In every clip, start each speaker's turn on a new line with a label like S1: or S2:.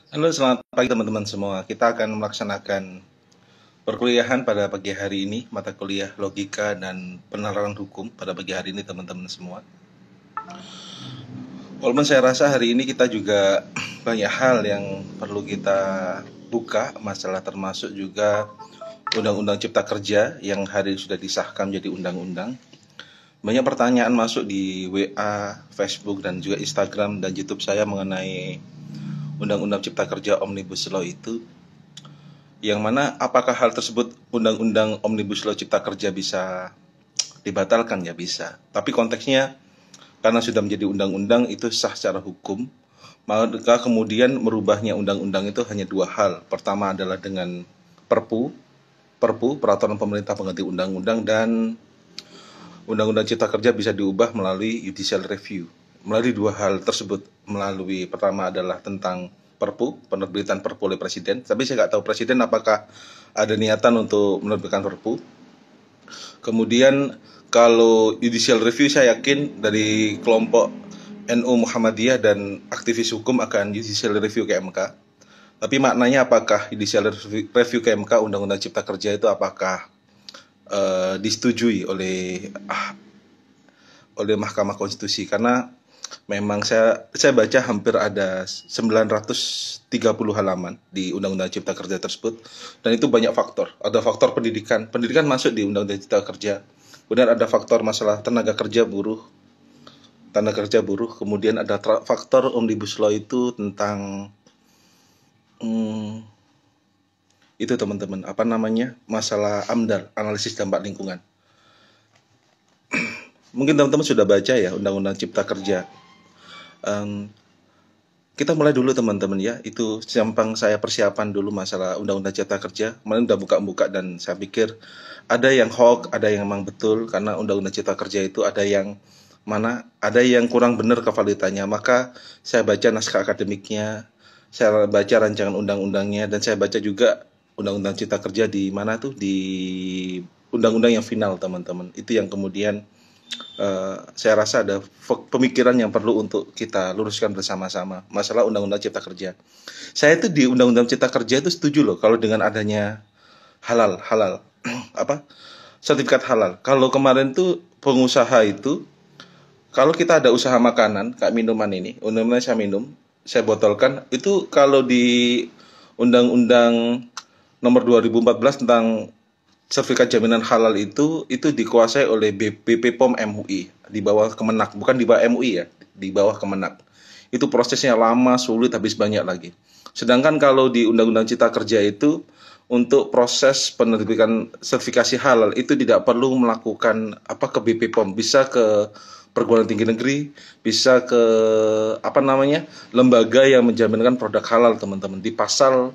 S1: Halo, selamat pagi teman-teman semua. Kita akan melaksanakan perkuliahan pada pagi hari ini, mata kuliah logika dan penalaran hukum pada pagi hari ini teman-teman semua. Walaupun saya rasa hari ini kita juga banyak hal yang perlu kita buka, masalah termasuk juga Undang-Undang Cipta Kerja yang hari ini sudah disahkan menjadi undang-undang. Banyak pertanyaan masuk di WA, Facebook, dan juga Instagram dan YouTube saya mengenai Undang-Undang Cipta Kerja Omnibus Law itu. Yang mana apakah hal tersebut Undang-Undang Omnibus Law Cipta Kerja bisa dibatalkan? Ya bisa. Tapi konteksnya karena sudah menjadi undang-undang itu sah secara hukum, maka kemudian merubahnya undang-undang itu hanya dua hal. Pertama adalah dengan Perpu, peraturan pemerintah pengganti undang-undang, dan Undang-Undang Cipta Kerja bisa diubah melalui judicial review. Melalui dua hal tersebut, melalui pertama adalah tentang Perpu, penerbitan Perpu oleh Presiden. Tapi saya nggak tahu Presiden apakah ada niatan untuk menerbitkan Perpu. Kemudian kalau judicial review saya yakin dari kelompok NU Muhammadiyah dan aktivis hukum akan judicial review ke MK. Tapi maknanya apakah judicial review ke MK Undang-Undang Cipta Kerja itu apakah disetujui oleh Mahkamah Konstitusi? Karena memang saya baca hampir ada 930 halaman di Undang-Undang Cipta Kerja tersebut, dan itu banyak faktor. Ada faktor pendidikan, masuk di Undang-Undang Cipta Kerja. Kemudian ada faktor masalah tenaga kerja buruh. Kemudian ada faktor Omnibus Law itu tentang itu teman-teman, masalah AMDAL, analisis dampak lingkungan. Mungkin teman-teman sudah baca ya Undang-Undang Cipta Kerja. Kita mulai dulu teman-teman ya, itu simpang saya persiapan dulu masalah Undang-Undang Cipta Kerja. Kemarin udah buka-buka dan saya pikir ada yang hoax, ada yang memang betul, karena Undang-Undang Cipta Kerja itu ada yang kurang benar kevaliditannya. Maka saya baca naskah akademiknya, saya baca rancangan undang-undangnya, dan saya baca juga Undang-Undang Cipta Kerja di mana tuh, di undang-undang yang final teman-teman. Itu yang kemudian saya rasa ada pemikiran yang perlu untuk kita luruskan bersama-sama masalah Undang-Undang Cipta Kerja. Saya itu di Undang-Undang Cipta Kerja itu setuju loh kalau dengan adanya halal sertifikat halal. Kalau kemarin tuh pengusaha itu, kalau kita ada usaha makanan kayak minuman ini, saya minum, saya botolkan, itu kalau di Undang-Undang nomor 2014 tentang sertifikat jaminan halal itu dikuasai oleh BP POM MUI di bawah Kemenak, bukan di bawah MUI ya, di bawah Kemenak. Itu prosesnya lama, sulit, habis banyak lagi. Sedangkan kalau di Undang-Undang Cipta Kerja itu untuk proses penerbitan sertifikasi halal itu tidak perlu melakukan ke BP POM, bisa ke perguruan tinggi negeri, bisa ke lembaga yang menjaminkan produk halal teman-teman, di pasal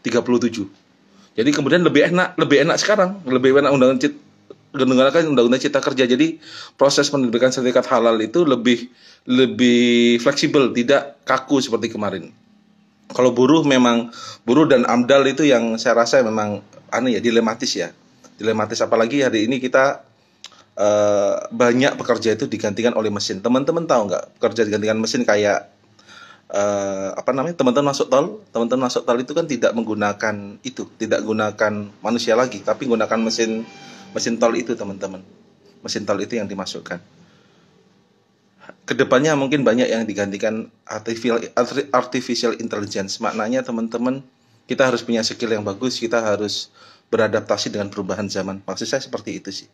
S1: 37. Jadi kemudian lebih enak sekarang, lebih enak Undang-Undang Cipta Kerja. Jadi proses penerbitan sertifikat halal itu lebih fleksibel, tidak kaku seperti kemarin. Kalau buruh dan AMDAL itu yang saya rasa memang dilematis ya. Dilematis, apalagi hari ini kita banyak pekerja itu digantikan oleh mesin. Teman-teman tahu nggak, pekerja digantikan mesin kayak teman-teman masuk tol itu kan tidak gunakan manusia lagi, tapi gunakan mesin tol itu teman-teman. Mesin tol itu yang dimasukkan. Kedepannya mungkin banyak yang digantikan artificial intelligence. Maknanya teman-teman, kita harus punya skill yang bagus, kita harus beradaptasi dengan perubahan zaman. Maksud saya seperti itu sih.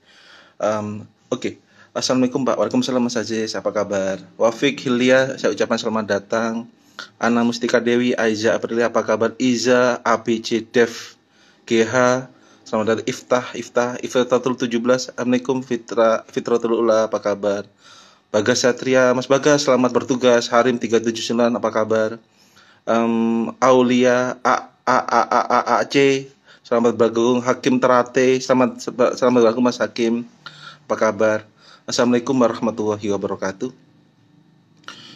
S1: Oke. Assalamualaikum Pak. Waalaikumsalam Mas Aziz. Apa kabar? Wafik Hilya, saya ucapkan selamat datang. Ana Mustika Dewi, Aiza Aprilia, apa kabar? Iza, ABC Dev, GH, selamat datang. Iftatul 17. Assalamualaikum Fitratul Ula, apa kabar? Bagas Satria, Mas Bagas, selamat bertugas. Harim 379, apa kabar? Aulia C, selamat bergabung. Hakim Terate, selamat bergabung Mas Hakim, apa kabar? Assalamualaikum warahmatullahi wabarakatuh.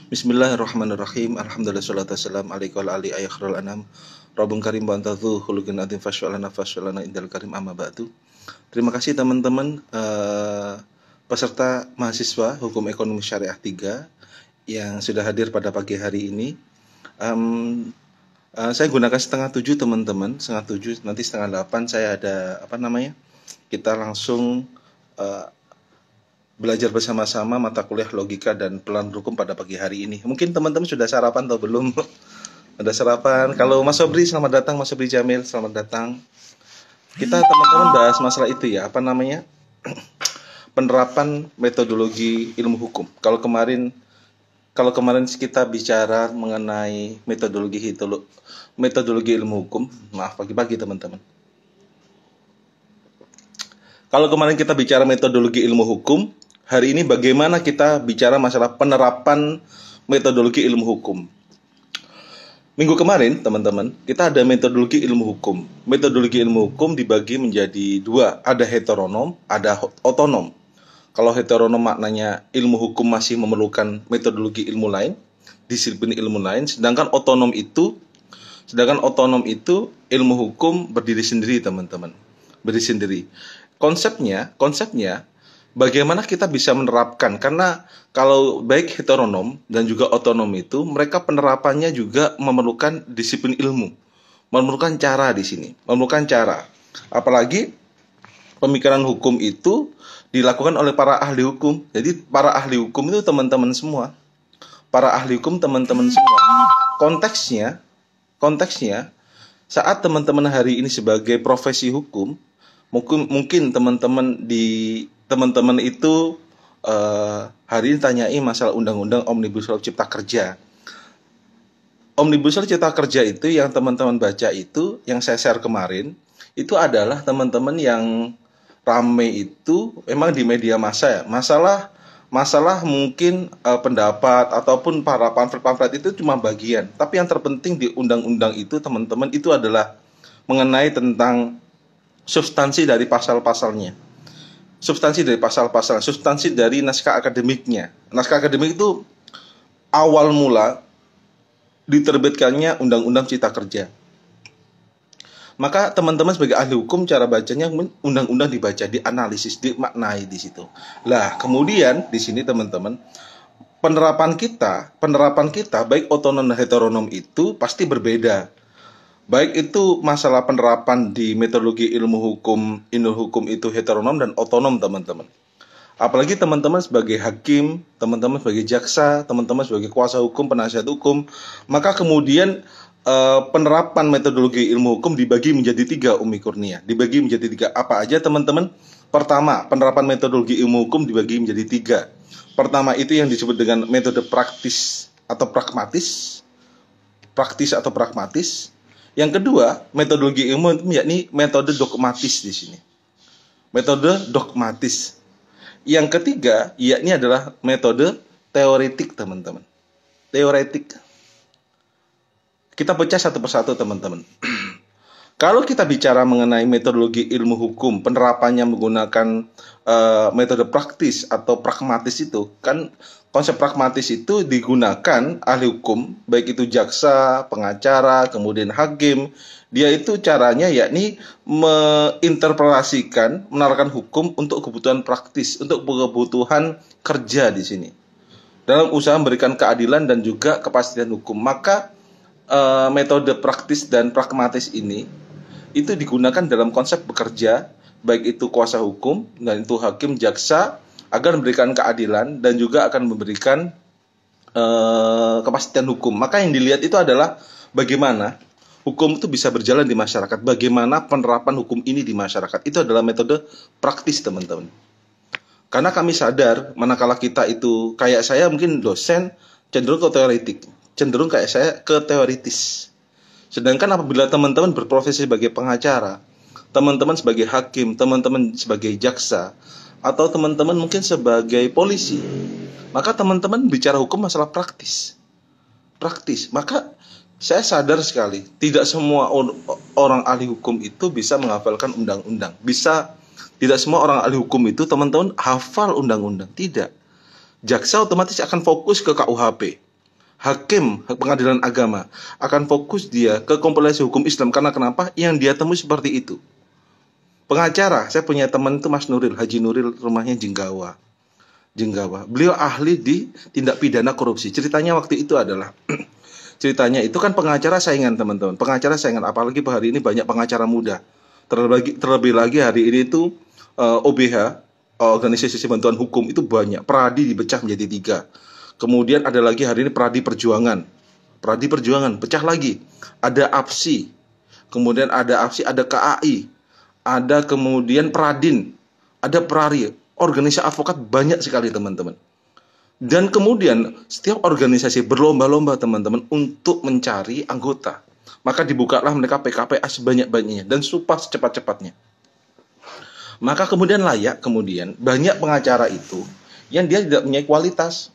S1: Bismillahirrahmanirrahim. Alhamdulillah, salatu wassalam alaikum wa ali ayakhrul anam. Rabbun karim wa antadhu khuluqin adim fasyalana indal karim amma ba'du. Terima kasih teman-teman peserta mahasiswa Hukum Ekonomi Syariah 3 yang sudah hadir pada pagi hari ini. Saya gunakan setengah tujuh teman-teman, setengah tujuh, nanti setengah delapan saya ada apa namanya? Kita langsung eh, belajar bersama-sama mata kuliah logika dan pelan hukum pada pagi hari ini. Mungkin teman-teman sudah sarapan atau belum? Sudah sarapan? Kalau Mas Sobri, selamat datang. Mas Sobri Jamil, selamat datang. Kita teman-teman bahas masalah itu ya, apa namanya? Penerapan metodologi ilmu hukum. Kalau kemarin kita bicara mengenai metodologi ilmu hukum, maaf pagi-pagi teman-teman. Kalau kemarin kita bicara metodologi ilmu hukum, hari ini bagaimana kita bicara masalah penerapan metodologi ilmu hukum. Minggu kemarin, teman-teman, kita ada metodologi ilmu hukum. Metodologi ilmu hukum dibagi menjadi dua, ada heteronom, ada otonom. Kalau heteronom maknanya ilmu hukum masih memerlukan metodologi ilmu lain, disiplin ilmu lain, sedangkan otonom itu ilmu hukum berdiri sendiri, teman-teman. Berdiri sendiri. Konsepnya bagaimana kita bisa menerapkan, karena kalau baik heteronom dan juga otonom itu mereka penerapannya juga memerlukan disiplin ilmu, memerlukan cara di sini, memerlukan cara. Apalagi pemikiran hukum itu dilakukan oleh para ahli hukum. Jadi para ahli hukum itu teman-teman semua. Para ahli hukum teman-teman semua. Konteksnya saat teman-teman hari ini sebagai profesi hukum, mungkin teman-teman itu hari ini tanyai masalah undang-undang Omnibus Law Cipta Kerja. Omnibus Law Cipta Kerja itu yang teman-teman baca itu, yang saya share kemarin, itu adalah teman-teman yang rame itu memang di media massa ya. Masalah mungkin pendapat ataupun para pamflet itu cuma bagian. Tapi yang terpenting di undang-undang itu teman-teman itu adalah mengenai tentang substansi dari pasal-pasalnya. Substansi dari naskah akademiknya. Naskah akademik itu awal mula diterbitkannya Undang-Undang Cipta Kerja. Maka teman-teman sebagai ahli hukum cara bacanya undang-undang dibaca, dianalisis, dimaknai di situ. Lah, kemudian di sini teman-teman penerapan kita baik otonom dan heteronom itu pasti berbeda. Baik itu masalah penerapan di metodologi ilmu hukum itu heteronom dan otonom teman-teman. Apalagi teman-teman sebagai hakim, teman-teman sebagai jaksa, teman-teman sebagai kuasa hukum, penasihat hukum, maka kemudian penerapan metodologi ilmu hukum dibagi menjadi 3 Umi Kurnia. Dibagi menjadi 3 apa aja teman-teman? Pertama, penerapan metodologi ilmu hukum dibagi menjadi 3. Pertama itu yang disebut dengan metode praktis atau pragmatis. Yang kedua, metodologi ilmu hukum yakni metode dogmatis di sini. Metode dogmatis. Yang ketiga, yakni adalah metode teoretik, teman-teman. Teoretik. Kita pecah satu persatu, teman-teman. Kalau kita bicara mengenai metodologi ilmu hukum, penerapannya menggunakan metode praktis atau pragmatis itu, kan konsep pragmatis itu digunakan ahli hukum, baik itu jaksa, pengacara, kemudian hakim. Dia itu caranya yakni menginterpretasikan, menerapkan hukum untuk kebutuhan praktis, untuk kebutuhan kerja di sini. Dalam usaha memberikan keadilan dan juga kepastian hukum. Maka metode praktis dan pragmatis ini itu digunakan dalam konsep bekerja, baik itu kuasa hukum dan itu hakim, jaksa, agar memberikan keadilan dan juga akan memberikan kepastian hukum. Maka yang dilihat itu adalah bagaimana hukum itu bisa berjalan di masyarakat, bagaimana penerapan hukum ini di masyarakat. Itu adalah metode praktis, teman-teman. Karena kami sadar manakala kita itu kayak saya mungkin dosen cenderung ke teoretik, cenderung kayak saya ke teoritis. Sedangkan apabila teman-teman berprofesi sebagai pengacara, teman-teman sebagai hakim, teman-teman sebagai jaksa, atau teman-teman mungkin sebagai polisi, maka teman-teman bicara hukum masalah praktis. Maka saya sadar sekali, tidak semua orang ahli hukum itu bisa menghafalkan undang-undang. Tidak semua orang ahli hukum itu teman-teman hafal undang-undang. Tidak. Jaksa otomatis akan fokus ke KUHP. Hakim pengadilan agama akan fokus dia ke kompilasi hukum Islam. Karena kenapa? Yang dia temui seperti itu. Pengacara, saya punya teman itu Mas Nuril, Haji Nuril, rumahnya Jenggawa. Beliau ahli di tindak pidana korupsi. Ceritanya waktu itu adalah Ceritanya itu kan pengacara saingan teman-teman, pengacara saingan, apalagi hari ini banyak pengacara muda. Terlebih lagi hari ini itu OBH, Organisasi Bantuan Hukum itu banyak. Pradi dipecah menjadi 3. Kemudian ada lagi hari ini Pradi Perjuangan. Pradi Perjuangan pecah lagi. Ada APSI. Kemudian ada APSI, ada KAI. Ada kemudian Pradin. Ada Prari. Organisasi advokat banyak sekali teman-teman. Dan kemudian setiap organisasi berlomba-lomba teman-teman untuk mencari anggota. Maka dibukalah mereka PKPA sebanyak-banyaknya dan sumpah secepat-cepatnya. Maka kemudian banyak pengacara itu yang dia tidak punya kualitas.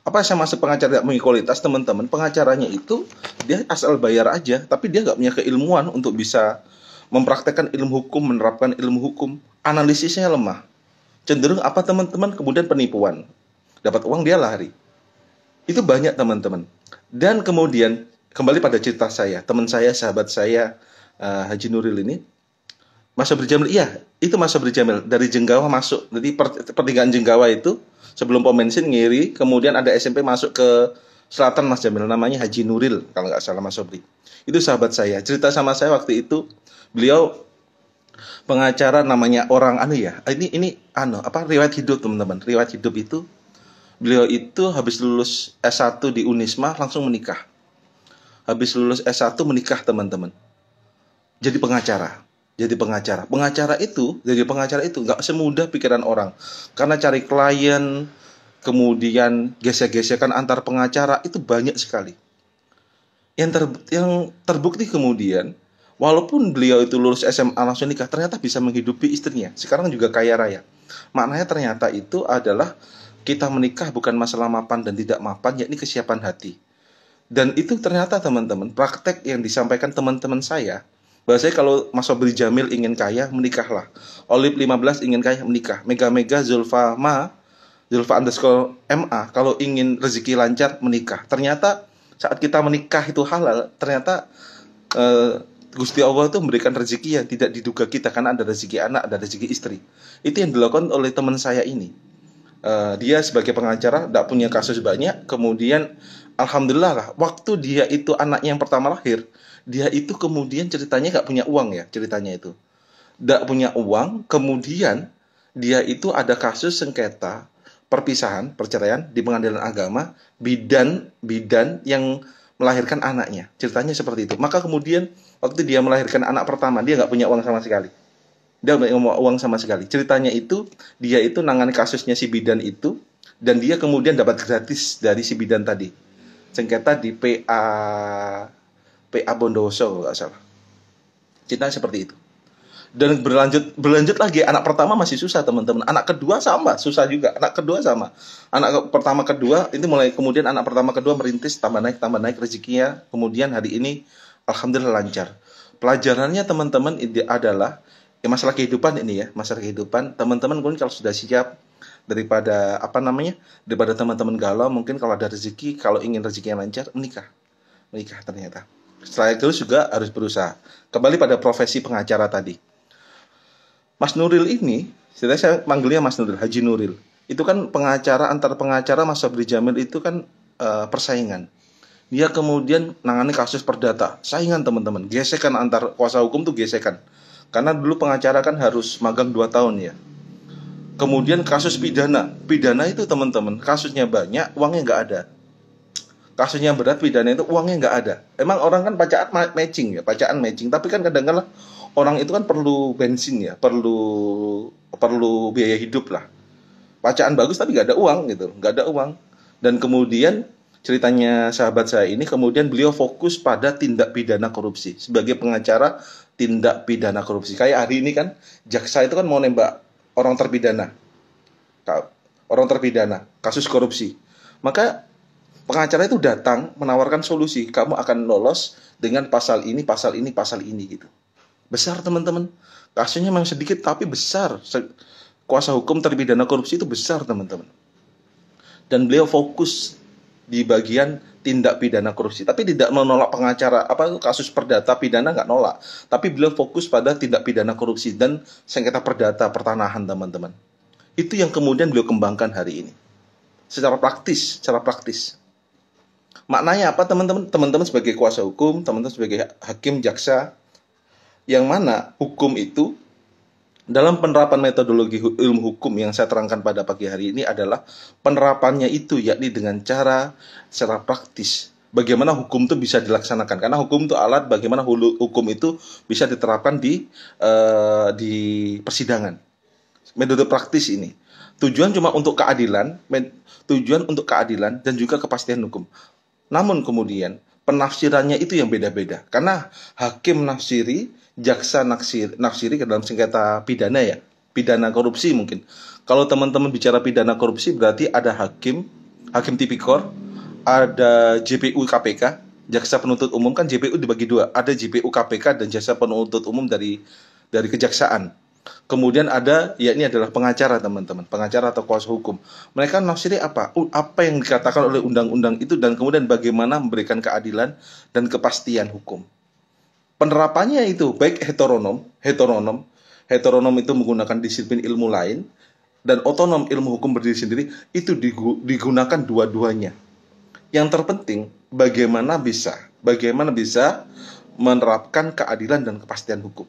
S1: Apa saya masuk pengacara tidak punya kualitas teman-teman? Pengacaranya itu dia asal bayar aja, tapi dia nggak punya keilmuan untuk bisa mempraktekkan ilmu hukum, menerapkan ilmu hukum. Analisisnya lemah. Cenderung apa teman-teman? Kemudian penipuan. Dapat uang dia lari. Itu banyak teman-teman. Dan kemudian kembali pada cerita saya, teman saya, sahabat saya, Haji Nuril ini, Mas Sobri Jamil, iya, itu Mas Sobri Jamil, dari Jenggawa masuk, jadi pertigaan Jenggawa itu, sebelum pom bensin ngiri, kemudian ada SMP masuk ke selatan Mas Jamil, namanya Haji Nuril, kalau nggak salah Mas Sobri. Itu sahabat saya, cerita sama saya waktu itu, beliau pengacara namanya orang ini riwayat hidup teman-teman, riwayat hidup itu, beliau itu habis lulus S1 di Unisma langsung menikah. Habis lulus S1 menikah teman-teman. Jadi pengacara. Pengacara itu nggak semudah pikiran orang. Karena cari klien, kemudian gesek-gesekan antar pengacara itu banyak sekali. Yang terbukti kemudian, walaupun beliau itu lulus SMA langsung nikah, ternyata bisa menghidupi istrinya. Sekarang juga kaya raya. Maknanya ternyata itu adalah kita menikah bukan masalah mapan dan tidak mapan, yakni kesiapan hati. Dan itu ternyata teman-teman, praktek yang disampaikan teman-teman saya, bahwasanya kalau Mas Sobri Jamil ingin kaya, menikahlah. Olip 15 ingin kaya, menikah. Mega Zulfa underscore MA, kalau ingin rezeki lancar, menikah. Ternyata saat kita menikah itu halal, ternyata Gusti Allah itu memberikan rezeki yang tidak diduga kita, karena ada rezeki anak, ada rezeki istri. Itu yang dilakukan oleh teman saya ini. Dia sebagai pengacara tidak punya kasus banyak, kemudian alhamdulillah lah, waktu dia itu anaknya yang pertama lahir, dia itu kemudian ceritanya nggak punya uang ya, ceritanya itu nggak punya uang, kemudian dia itu ada kasus sengketa perceraian di pengadilan agama, bidan yang melahirkan anaknya, ceritanya seperti itu. Maka kemudian waktu dia melahirkan anak pertama, dia nggak punya uang sama sekali. Ceritanya itu, dia itu nangani kasusnya si bidan itu, dan dia kemudian dapat gratis dari si bidan tadi. Sengketa di PA Bondowoso, nggak salah. Ceritanya seperti itu. Dan berlanjut lagi, anak pertama masih susah teman-teman. Anak kedua sama, susah juga. Anak pertama kedua, itu mulai kemudian anak pertama kedua merintis, tambah naik rezekinya. Kemudian hari ini, alhamdulillah lancar. Pelajarannya teman-teman adalah, masalah kehidupan ini ya, masalah kehidupan. Teman-teman mungkin kalau sudah siap, daripada teman-teman galau, mungkin kalau ada rezeki, kalau ingin rezeki yang lancar, menikah ternyata. Setelah itu juga harus berusaha. Kembali pada profesi pengacara tadi. Mas Nuril ini, saya manggilnya Mas Nuril, Haji Nuril. Itu kan antar pengacara Mas Sobri Jamil itu kan persaingan. Dia kemudian nangani kasus perdata, saingan teman-teman, gesekan antar kuasa hukum tuh gesekan. Karena dulu pengacara kan harus magang 2 tahun ya. Kemudian kasus pidana itu teman-teman, kasusnya banyak, uangnya nggak ada. Kasusnya berat, pidana itu uangnya nggak ada. Emang orang kan bacaan matching, tapi kan kadang-kadang orang itu kan perlu bensin ya, perlu biaya hidup lah. Bacaan bagus tapi nggak ada uang. Dan kemudian ceritanya sahabat saya ini, kemudian beliau fokus pada tindak pidana korupsi sebagai pengacara tindak pidana korupsi. Kayak hari ini kan jaksa itu kan mau nembak orang terpidana kasus korupsi. Maka pengacara itu datang menawarkan solusi, kamu akan lolos dengan pasal ini gitu. Besar teman-teman, kasusnya memang sedikit tapi besar. Kuasa hukum terpidana korupsi itu besar teman-teman. Dan beliau fokus di bagian tindak pidana korupsi, tapi tidak menolak pengacara kasus perdata pidana, nggak nolak, tapi beliau fokus pada tindak pidana korupsi dan sengketa perdata pertanahan teman-teman. Itu yang kemudian beliau kembangkan hari ini secara praktis. Maknanya apa teman-teman? Teman-teman sebagai kuasa hukum, teman-teman sebagai hakim, jaksa, yang mana hukum itu dalam penerapan metodologi ilmu hukum yang saya terangkan pada pagi hari ini adalah penerapannya itu yakni dengan cara secara praktis. Bagaimana hukum itu bisa dilaksanakan? Karena hukum itu alat bagaimana hukum itu bisa diterapkan di persidangan. Metode praktis ini tujuan cuma untuk keadilan, dan juga kepastian hukum. Namun kemudian penafsirannya itu yang beda-beda. Karena hakim nafsiri, jaksa nafsiri ke dalam sengketa pidana ya, pidana korupsi mungkin. Kalau teman-teman bicara pidana korupsi berarti ada hakim tipikor, ada JPU KPK, jaksa penuntut umum. Kan JPU dibagi dua, ada JPU KPK dan jaksa penuntut umum dari kejaksaan. Kemudian ada, ya ini adalah pengacara teman-teman, pengacara atau kuasa hukum. Mereka nafsiri apa yang dikatakan oleh undang-undang itu dan kemudian bagaimana memberikan keadilan dan kepastian hukum. Penerapannya itu baik heteronom itu menggunakan disiplin ilmu lain, dan otonom ilmu hukum berdiri sendiri itu digunakan dua-duanya. Yang terpenting bagaimana bisa menerapkan keadilan dan kepastian hukum.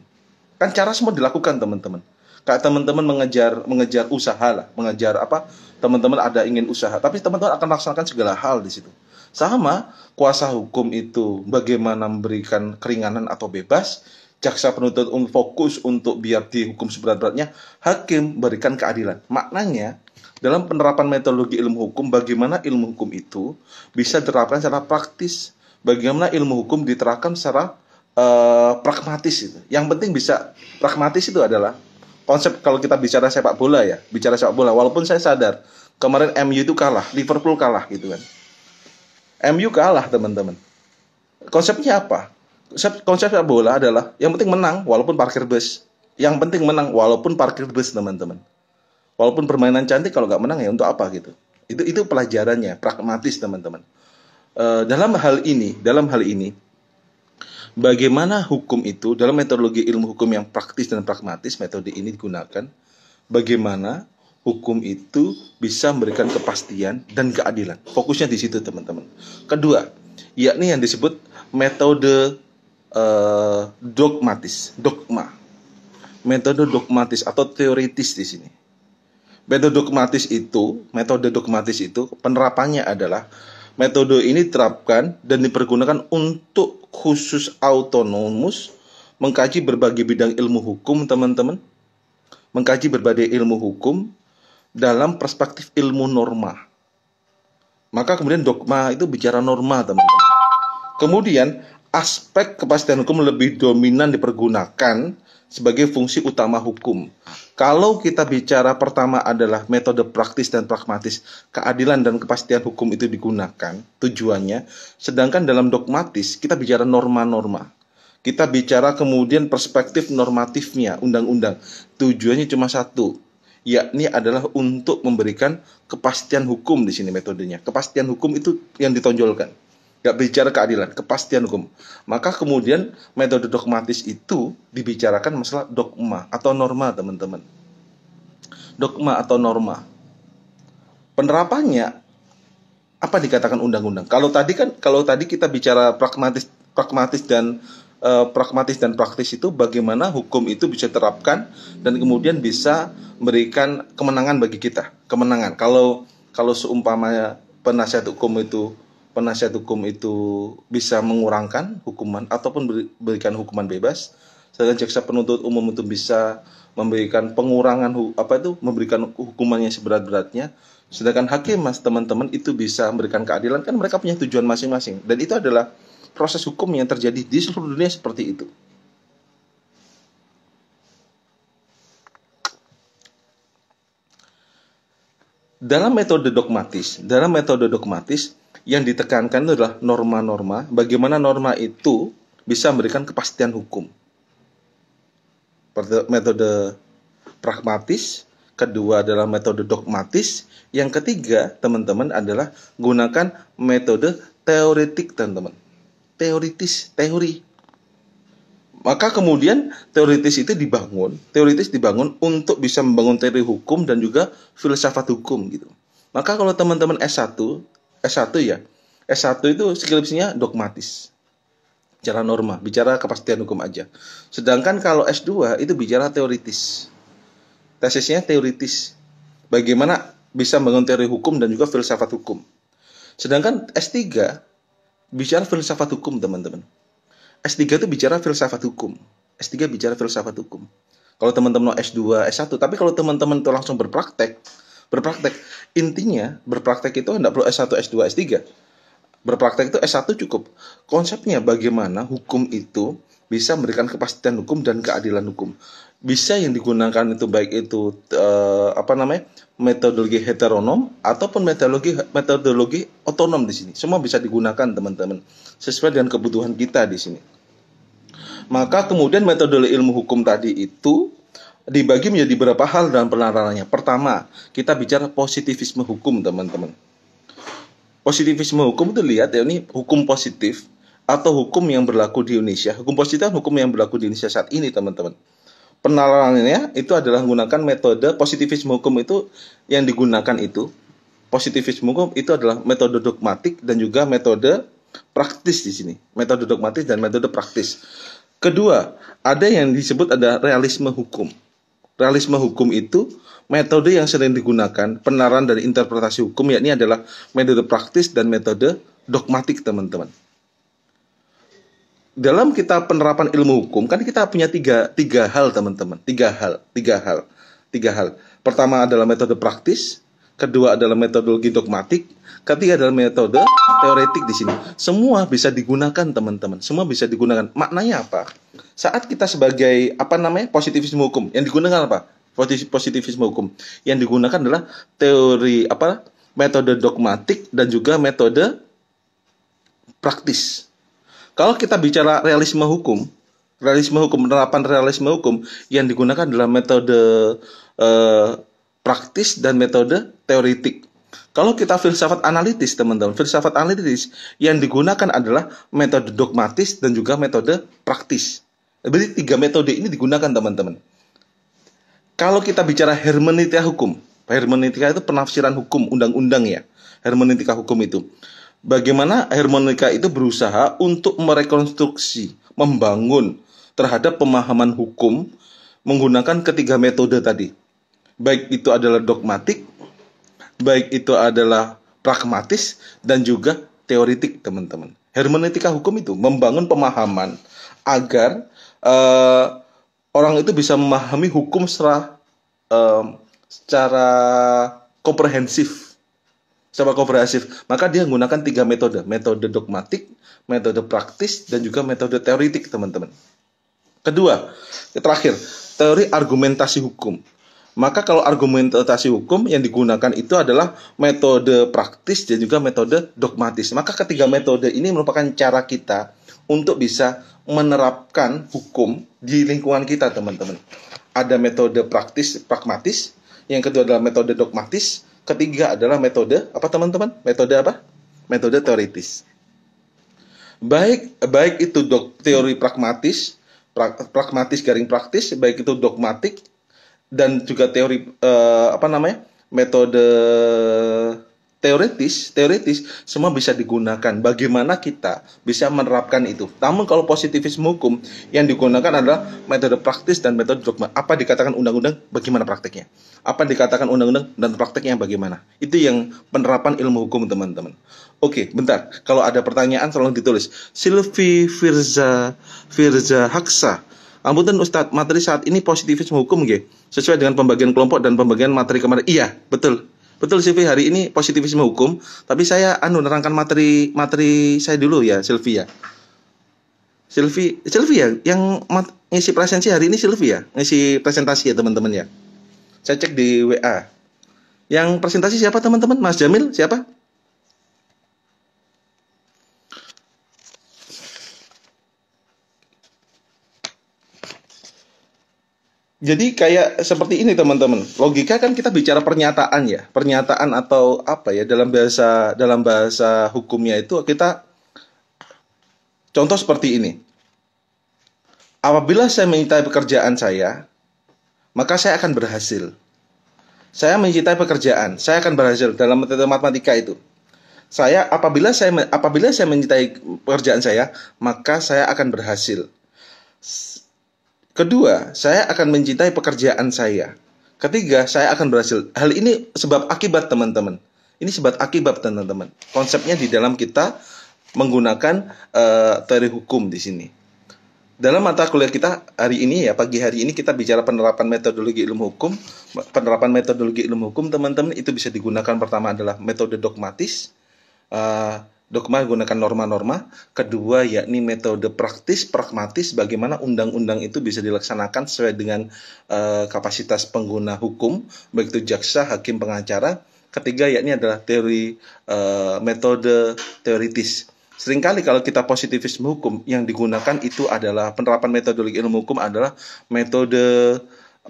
S1: Kan cara semua dilakukan teman-teman. Kayak teman-teman mengejar usaha lah, teman-teman ada ingin usaha, tapi teman-teman akan melaksanakan segala hal di situ. Sama kuasa hukum itu bagaimana memberikan keringanan atau bebas, jaksa penuntut umum fokus untuk biar dihukum seberat-beratnya, hakim berikan keadilan. Maknanya dalam penerapan metodologi ilmu hukum, bagaimana ilmu hukum itu bisa diterapkan secara praktis, bagaimana ilmu hukum diterapkan secara pragmatis itu. Yang penting bisa pragmatis itu adalah konsep kalau kita bicara sepak bola. Walaupun saya sadar kemarin MU itu kalah, Liverpool kalah gitu kan. MU kalah teman-teman. Konsepnya apa? Konsep sepak bola adalah yang penting menang walaupun parkir bus. Yang penting menang walaupun parkir bus teman-teman. Walaupun permainan cantik kalau nggak menang ya untuk apa gitu. Itu pelajarannya, pragmatis teman-teman. Dalam hal ini bagaimana hukum itu dalam metodologi ilmu hukum yang praktis dan pragmatis, metode ini digunakan. Bagaimana hukum itu bisa memberikan kepastian dan keadilan. Fokusnya di situ teman-teman. Kedua, yakni yang disebut metode dogma. Metode dogmatis atau teoritis di sini. Metode dogmatis itu penerapannya adalah metode ini diterapkan dan dipergunakan untuk khusus autonomus mengkaji berbagai bidang ilmu hukum teman-teman. Mengkaji berbagai ilmu hukum dalam perspektif ilmu norma. Maka kemudian dogma itu bicara norma teman-teman. Kemudian aspek kepastian hukum lebih dominan dipergunakan sebagai fungsi utama hukum. Kalau kita bicara pertama adalah metode praktis dan pragmatis, keadilan dan kepastian hukum itu digunakan tujuannya, sedangkan dalam dogmatis kita bicara norma-norma. Kita bicara kemudian perspektif normatifnya, undang-undang. Tujuannya cuma satu, yakni adalah untuk memberikan kepastian hukum di sini metodenya. Kepastian hukum itu yang ditonjolkan. Gak bicara keadilan, kepastian hukum. Maka kemudian metode dogmatis itu dibicarakan masalah dogma atau norma teman-teman. Dogma atau norma. Penerapannya apa dikatakan undang-undang? Kalau tadi kita bicara pragmatis dan praktis itu bagaimana hukum itu bisa diterapkan dan kemudian bisa memberikan kemenangan bagi kita. Kemenangan. Kalau seumpamanya penasihat hukum itu bisa mengurangkan hukuman ataupun berikan hukuman bebas, sedangkan jaksa penuntut umum itu bisa memberikan pengurangan memberikan hukumannya seberat-beratnya, sedangkan hakim teman-teman itu bisa memberikan keadilan. Kan mereka punya tujuan masing-masing dan itu adalah proses hukum yang terjadi di seluruh dunia seperti itu. Dalam metode dogmatis yang ditekankan itu adalah norma-norma, bagaimana norma itu bisa memberikan kepastian hukum. Metode pragmatis, kedua adalah metode dogmatis, yang ketiga teman-teman adalah gunakan metode teoretik teman-teman. Teori. Maka kemudian teoritis dibangun untuk bisa membangun teori hukum dan juga filsafat hukum gitu. Maka kalau teman-teman S1 ya, S1 itu skripsinya dogmatis, bicara norma, bicara kepastian hukum aja. Sedangkan kalau S2 itu bicara teoritis, tesisnya teoritis, bagaimana bisa membangun teori hukum dan juga filsafat hukum. Sedangkan S3 bicara filsafat hukum, teman-teman. S3 itu bicara filsafat hukum. S3 bicara filsafat hukum. Kalau teman-teman mau S2, S1, tapi kalau teman-teman itu langsung berpraktek, intinya berpraktek itu tidak perlu S1, S2, S3. Berpraktek itu S1 cukup. Konsepnya bagaimana hukum itu bisa memberikan kepastian hukum dan keadilan hukum. Bisa yang digunakan itu baik itu metodologi heteronom ataupun metodologi otonom di sini. Semua bisa digunakan, teman-teman, sesuai dengan kebutuhan kita di sini. Maka kemudian metode ilmu hukum tadi itu dibagi menjadi beberapa hal dalam penerapannya. Pertama, kita bicara positivisme hukum, teman-teman. Positivisme hukum itu lihat ya, ini hukum positif atau hukum yang berlaku di Indonesia. Hukum positif hukum yang berlaku di Indonesia saat ini, teman-teman. Penerapannya itu adalah menggunakan metode positivisme hukum. Itu yang digunakan itu positivisme hukum itu adalah metode dogmatik dan juga metode praktis di sini. Metode dogmatis dan metode praktis. Kedua, ada yang disebut ada realisme hukum. Realisme hukum itu metode yang sering digunakan penerapan dari interpretasi hukum, yakni adalah metode praktis dan metode dogmatik, teman-teman. Dalam kita penerapan ilmu hukum kan kita punya tiga hal, teman-teman. Tiga hal. Pertama adalah metode praktis, kedua adalah metodologi dogmatik, ketiga adalah metode teoretik di sini. Semua bisa digunakan, teman-teman. Semua bisa digunakan. Maknanya apa? Saat kita sebagai positivisme hukum, yang digunakan apa? Positivisme hukum. Yang digunakan adalah teori metode dogmatik dan juga metode praktis. Kalau kita bicara realisme hukum, penerapan realisme hukum yang digunakan adalah metode praktis dan metode teoritik. Kalau kita filsafat analitis, teman-teman, filsafat analitis yang digunakan adalah metode dogmatis dan juga metode praktis. Jadi tiga metode ini digunakan, teman-teman. Kalau kita bicara hermeneutika hukum, hermeneutika itu penafsiran hukum, undang-undang ya. Hermeneutika hukum itu. Bagaimana hermeneutika itu berusaha untuk merekonstruksi, membangun terhadap pemahaman hukum menggunakan ketiga metode tadi. Baik itu adalah dogmatik, baik itu adalah pragmatis, dan juga teoritik, teman-teman. Hermeneutika hukum itu membangun pemahaman agar orang itu bisa memahami hukum secara komprehensif. Maka dia menggunakan tiga metode. Metode dogmatik, metode praktis, dan juga metode teoritik, teman-teman. Kedua, terakhir, teori argumentasi hukum. Maka kalau argumentasi hukum yang digunakan itu adalah metode praktis dan juga metode dogmatis. Maka ketiga metode ini merupakan cara kita untuk bisa menerapkan hukum di lingkungan kita, teman-teman. Ada metode praktis, pragmatis. Yang kedua adalah metode dogmatis. Ketiga adalah metode apa, teman-teman? Metode apa? Metode teoritis. Baik itu teori pragmatis garing praktis, baik itu dogmatik dan juga teori metode teoritis semua bisa digunakan. Bagaimana kita bisa menerapkan itu? Namun kalau positivisme hukum yang digunakan adalah metode praktis dan metode dogma. Apa dikatakan undang-undang, bagaimana prakteknya? Apa dikatakan undang-undang dan prakteknya bagaimana? Itu yang penerapan ilmu hukum, teman-teman. Oke, bentar. Kalau ada pertanyaan tolong ditulis. Silvi Firza Haksa. Ampunten Ustadz, materi saat ini positivisme hukum nggih? Sesuai dengan pembagian kelompok dan pembagian materi kemarin. Iya, betul. Betul, Silvi, hari ini positivisme hukum, tapi saya nerangkan materi saya dulu ya, Silvi ya. Silvi ya, yang ngisi presensi hari ini Silvi ya, ngisi presentasi ya, teman-teman ya. Saya cek di WA. Yang presentasi siapa, teman-teman? Mas Jamil, siapa? Jadi kayak seperti ini, teman-teman. Logika kan kita bicara pernyataan ya. Pernyataan atau apa ya, dalam bahasa hukumnya itu kita contoh seperti ini. Apabila saya mencintai pekerjaan saya, maka saya akan berhasil. Saya mencintai pekerjaan, saya akan berhasil dalam metode matematika itu. Apabila saya mencintai pekerjaan saya, maka saya akan berhasil. Kedua, saya akan mencintai pekerjaan saya. Ketiga, saya akan berhasil. Hal ini sebab akibat, teman-teman. Ini sebab akibat, teman-teman. Konsepnya di dalam kita menggunakan teori hukum di sini. Dalam mata kuliah kita hari ini ya, pagi hari ini kita bicara penerapan metodologi ilmu hukum. Penerapan metodologi ilmu hukum, teman-teman, itu bisa digunakan pertama adalah metode dogmatis. Dogma menggunakan norma-norma. Kedua yakni metode praktis, pragmatis, bagaimana undang-undang itu bisa dilaksanakan sesuai dengan kapasitas pengguna hukum, baik itu jaksa, hakim, pengacara. Ketiga yakni adalah teori metode teoritis. Seringkali kalau kita positivisme hukum, yang digunakan itu adalah penerapan metodologi ilmu hukum adalah metode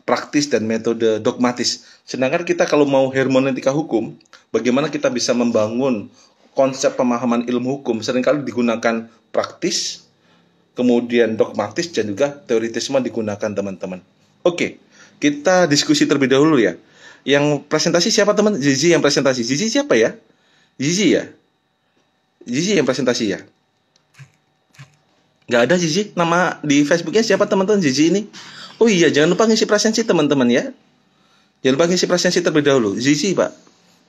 S1: praktis dan metode dogmatis. Sedangkan kita kalau mau hermeneutika hukum, bagaimana kita bisa membangun konsep pemahaman ilmu hukum, seringkali digunakan praktis, kemudian dogmatis, dan juga teoritisme digunakan, teman-teman. Oke, kita diskusi terlebih dahulu ya. Yang presentasi siapa, teman? Zizi yang presentasi. Zizi siapa ya? Zizi ya? Zizi yang presentasi ya? Nggak ada Zizi? Nama di Facebooknya siapa, teman-teman, Zizi ini? Oh iya, jangan lupa ngisi presensi, teman-teman ya. Jangan lupa ngisi presensi terlebih dahulu. Zizi, Pak.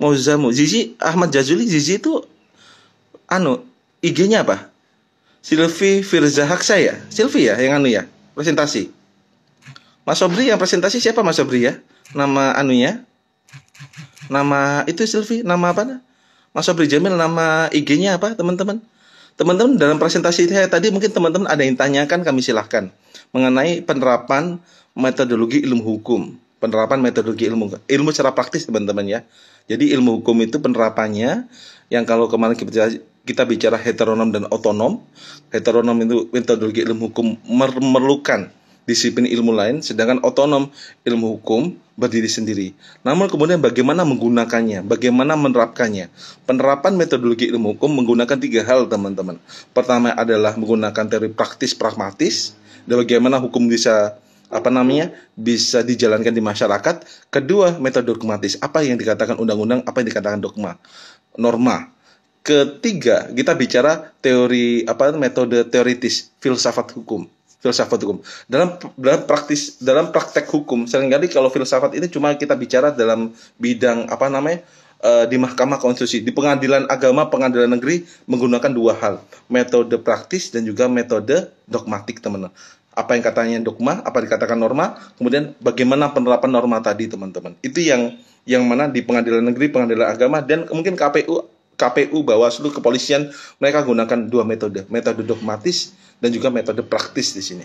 S1: Mauzamu. Zizi, Ahmad Jazuli. Zizi itu, IG-nya apa? Silvi Firza Haksa ya? Silvi ya, yang ya? Presentasi. Mas Sobri yang presentasi siapa, Mas Sobri ya? Nama anunya? Nama itu Silvi, nama apa? Mas Sobri Jamil, nama IG-nya apa, teman-teman? Teman-teman, dalam presentasi saya tadi mungkin teman-teman ada yang tanyakan, kami silahkan. Mengenai penerapan metodologi ilmu hukum. Penerapan metodologi ilmu secara praktis, teman-teman ya. Jadi ilmu hukum itu penerapannya, yang kalau kemarin kita bicara heteronom dan otonom. Heteronom itu metodologi ilmu hukum memerlukan disiplin ilmu lain, sedangkan otonom ilmu hukum berdiri sendiri. Namun kemudian bagaimana menggunakannya, bagaimana menerapkannya. Penerapan metodologi ilmu hukum menggunakan 3 hal, teman-teman. Pertama adalah menggunakan teori praktis pragmatis, dan bagaimana hukum bisa bisa dijalankan di masyarakat. Kedua, metode dogmatis, apa yang dikatakan undang-undang, apa yang dikatakan dogma, norma. Ketiga, kita bicara metode teoritis, filsafat hukum. Dalam praktek hukum, seringkali kalau filsafat ini cuma kita bicara dalam bidang di Mahkamah Konstitusi, di pengadilan agama, pengadilan negeri menggunakan 2 hal, metode praktis dan juga metode dogmatik, teman-teman. Apa yang katanya dogma, apa dikatakan norma, kemudian bagaimana penerapan norma tadi, teman-teman. Itu yang mana di pengadilan negeri, pengadilan agama, dan mungkin KPU, Bawaslu, kepolisian, mereka gunakan 2 metode dogmatis dan juga metode praktis di sini.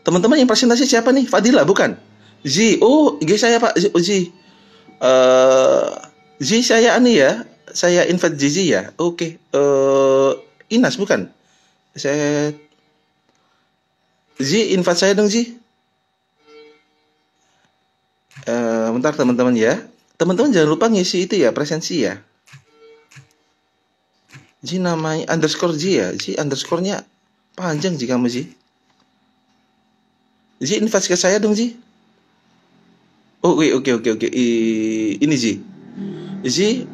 S1: Teman-teman yang presentasi siapa nih? Fadila bukan? Zi, IG saya Pak Zi. Zi saya saya invite Zizi ya. Oke. Inas bukan? Saya Zi, invite saya dong Zi. Bentar teman-teman ya. Teman-teman jangan lupa ngisi itu ya, presensi ya. Zi namanya underscore Zi ya. Zi underscore-nya panjang Zi kamu Zi. Zi invite ke saya dong Zi. Oke. Ini Zi. Zi,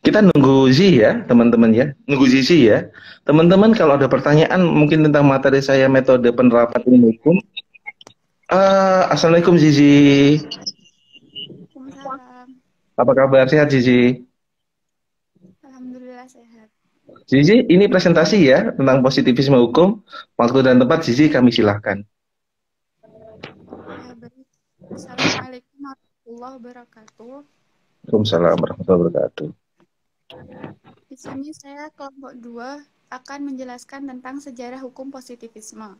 S1: kita nunggu Zi ya, teman-teman ya. Nunggu Zizi ya. Teman-teman kalau ada pertanyaan mungkin tentang materi saya metode penerapan ilmu hukum. Assalamualaikum Zizi.
S2: Waalaikumsalam.
S1: Apa kabar? Sehat Zizi?
S2: Alhamdulillah sehat.
S1: Zizi, ini presentasi ya tentang positivisme hukum. Waktu dan tempat Zizi kami silahkan.
S2: Ya, baik. Assalamualaikum warahmatullahi wabarakatuh.
S1: Waalaikumsalam warahmatullahi wabarakatuh.
S2: Di sini saya kelompok 2 akan menjelaskan tentang sejarah hukum positivisme.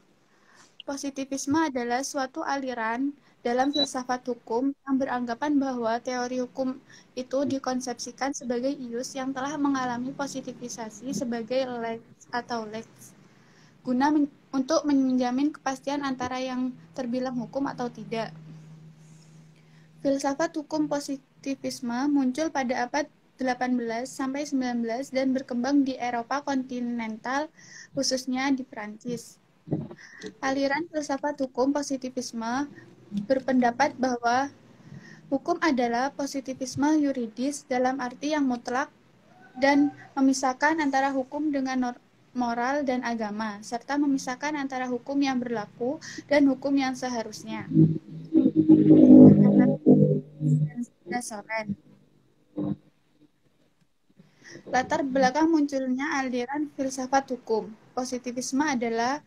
S2: Positivisme adalah suatu aliran dalam filsafat hukum yang beranggapan bahwa teori hukum itu dikonsepsikan sebagai ius yang telah mengalami positivisasi sebagai lex atau lex, guna untuk menjamin kepastian antara yang terbilang hukum atau tidak. Filsafat hukum positivisme muncul pada abad 18 sampai 19 dan berkembang di Eropa kontinental, khususnya di Prancis. Aliran filsafat hukum positivisme berpendapat bahwa Hukum adalah positivisme yuridis dalam arti yang mutlak dan memisahkan antara hukum dengan moral dan agama, serta memisahkan antara hukum yang berlaku dan hukum yang seharusnya. Latar belakang munculnya aliran filsafat hukum. Positivisme adalah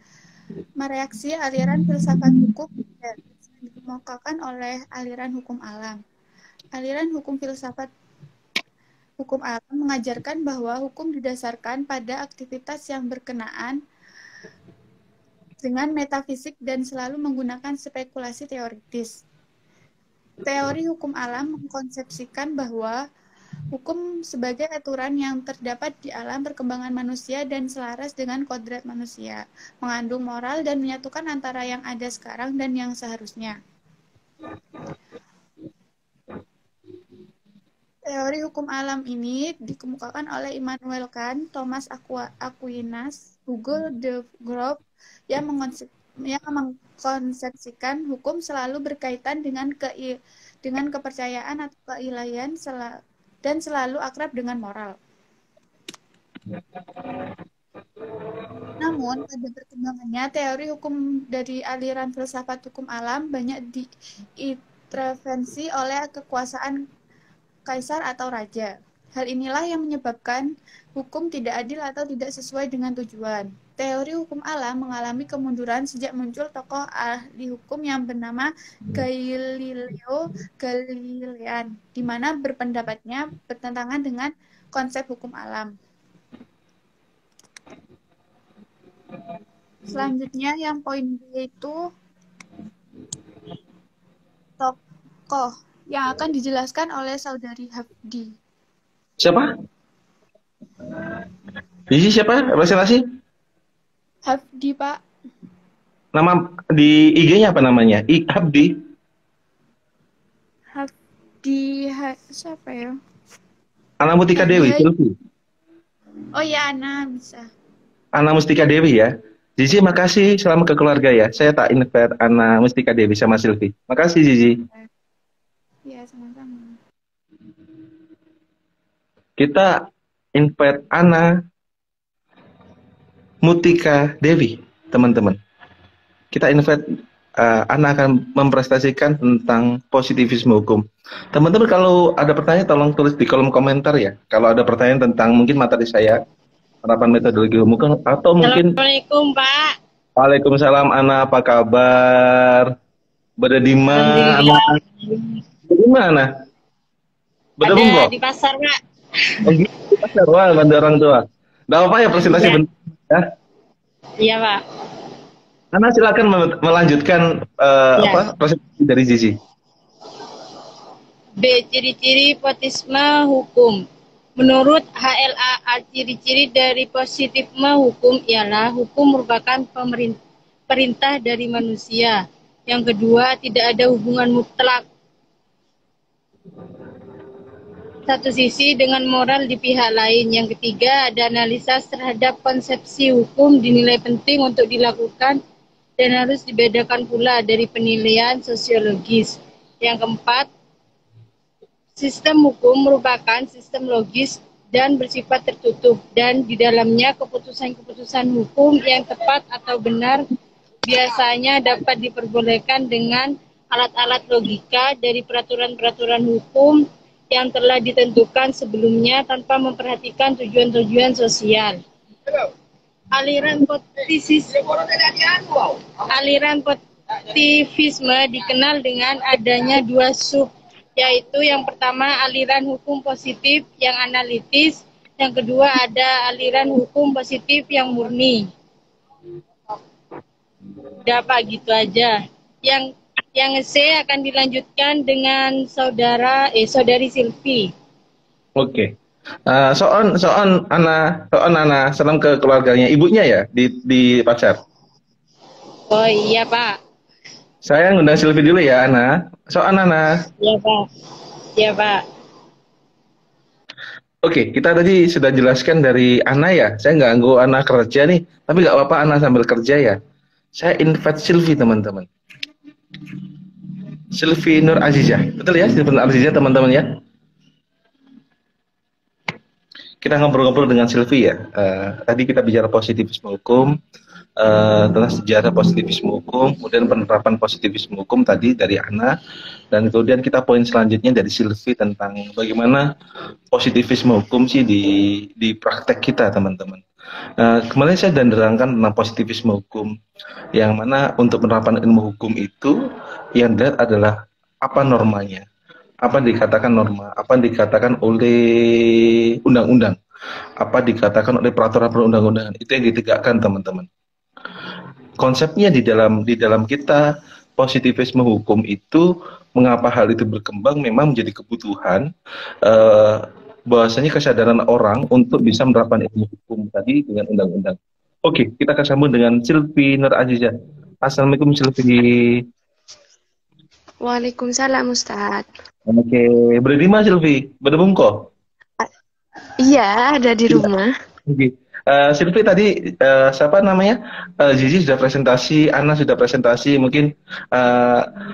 S2: mereaksi aliran filsafat hukum yang dikemukakan oleh aliran hukum alam. Aliran hukum filsafat hukum alam mengajarkan bahwa hukum didasarkan pada aktivitas yang berkenaan dengan metafisik dan selalu menggunakan spekulasi teoritis. Teori hukum alam mengkonsepsikan bahwa hukum sebagai aturan yang terdapat di alam perkembangan manusia dan selaras dengan kodrat manusia, mengandung moral dan menyatukan antara yang ada sekarang dan yang seharusnya. Teori hukum alam ini dikemukakan oleh Immanuel Kant, Thomas Aquinas, Hugo de Groot yang mengkonsepsikan hukum selalu berkaitan dengan kepercayaan atau keilahian dan selalu akrab dengan moral. Namun, pada perkembangannya, teori hukum dari aliran filsafat hukum alam banyak diintervensi oleh kekuasaan kaisar atau raja. Hal inilah yang menyebabkan hukum tidak adil atau tidak sesuai dengan tujuan. Teori hukum alam mengalami kemunduran sejak muncul tokoh ahli hukum yang bernama Galileo Galilei, di mana berpendapatnya bertentangan dengan konsep hukum alam. Selanjutnya yang poin B itu tokoh yang akan dijelaskan oleh saudari Hafdi.
S1: Siapa? Isi siapa? Presentasi?
S2: Hafdi, Pak.
S1: Nama di IG-nya apa namanya? Hafdi?
S2: Hafdi, siapa ya?
S1: Ana Mustika Dewi, Silvi.
S2: Oh ya, Ana bisa.
S1: Ana Mustika Dewi ya. Zizi, makasih. Selamat ke keluarga ya. Saya tak invite Ana Mustika Dewi sama Silvi. Makasih, Zizi.
S2: Ya, sama-sama.
S1: Kita invite Ana Mustika Dewi, teman-teman. Kita invite Ana akan mempresentasikan tentang positivisme hukum. Teman-teman kalau ada pertanyaan tolong tulis di kolom komentar ya. Kalau ada pertanyaan tentang mungkin materi saya, penerapan metodologi hukum atau mungkin.
S3: Assalamualaikum, Pak.
S1: Waalaikumsalam, Ana, apa kabar? Berada di mana? Di mana?
S3: Ada di pasar, Pak.
S1: Di pasar, wah, bantu orang tua. Nggak apa ya presentasi
S3: ya.
S1: bentar ya?
S3: Iya, Pak.
S1: Ana silakan melanjutkan presentasi dari Zizi.
S3: B. Ciri-ciri positivisme hukum. Menurut HLA, ciri-ciri dari positivisme hukum ialah hukum merupakan perintah dari manusia. Yang kedua, tidak ada hubungan mutlak satu sisi dengan moral di pihak lain. Yang ketiga, ada analisa terhadap konsepsi hukum dinilai penting untuk dilakukan dan harus dibedakan pula dari penilaian sosiologis. Yang keempat, sistem hukum merupakan sistem logis dan bersifat tertutup, dan di dalamnya keputusan-keputusan hukum yang tepat atau benar biasanya dapat diperbolehkan dengan alat-alat logika dari peraturan-peraturan hukum yang telah ditentukan sebelumnya tanpa memperhatikan tujuan-tujuan sosial. Aliran positivisme dikenal dengan adanya dua sub, yaitu yang pertama aliran hukum positif yang analitis, yang kedua ada aliran hukum positif yang murni. Dapat gitu aja. Yang C akan dilanjutkan dengan saudari Silvi.
S1: Oke. Soon Ana, salam ke keluarganya, ibunya ya di pacar.
S3: Oh iya, Pak.
S1: Saya ngundang Silvi dulu ya, Ana. Soon Ana.
S3: Iya, Pak. Iya, Pak.
S1: Oke, kita tadi sudah jelaskan dari Ana ya. Saya nggak ganggu Ana kerja nih, tapi nggak apa-apa Ana sambil kerja ya. Saya invite Silvi, teman-teman. Sylvie Nur Azizah. Betul ya, Sylvie Nur Azizah teman-teman ya? Kita ngobrol-ngobrol dengan Sylvie ya. Tadi kita bicara positivisme hukum, tentang sejarah positivisme hukum, kemudian penerapan positivisme hukum tadi dari Ana, dan kemudian kita poin selanjutnya dari Sylvie tentang bagaimana positivisme hukum sih di praktek kita teman-teman. Kemarin saya dan nerangkan tentang positivisme hukum, yang mana untuk penerapan ilmu hukum itu yang dilihat adalah apa normanya, apa yang dikatakan norma, apa yang dikatakan oleh undang-undang, apa dikatakan oleh peraturan perundang-undangan, itu yang ditegakkan teman-teman. Konsepnya di dalam kita positivisme hukum itu, mengapa hal itu berkembang memang menjadi kebutuhan bahwasanya kesadaran orang untuk bisa menerapkan ilmu hukum tadi dengan undang-undang. Oke, kita akan sambung dengan Sylvie Nur Azizah. Assalamualaikum Sylvie.
S4: Waalaikumsalam Ustaz.
S1: Oke, berada di mana Sylvie? Berada Bungko?
S4: Iya, ada di rumah.
S1: Oke. Sylvie tadi siapa namanya? Zizi sudah presentasi, Ana sudah presentasi. Mungkin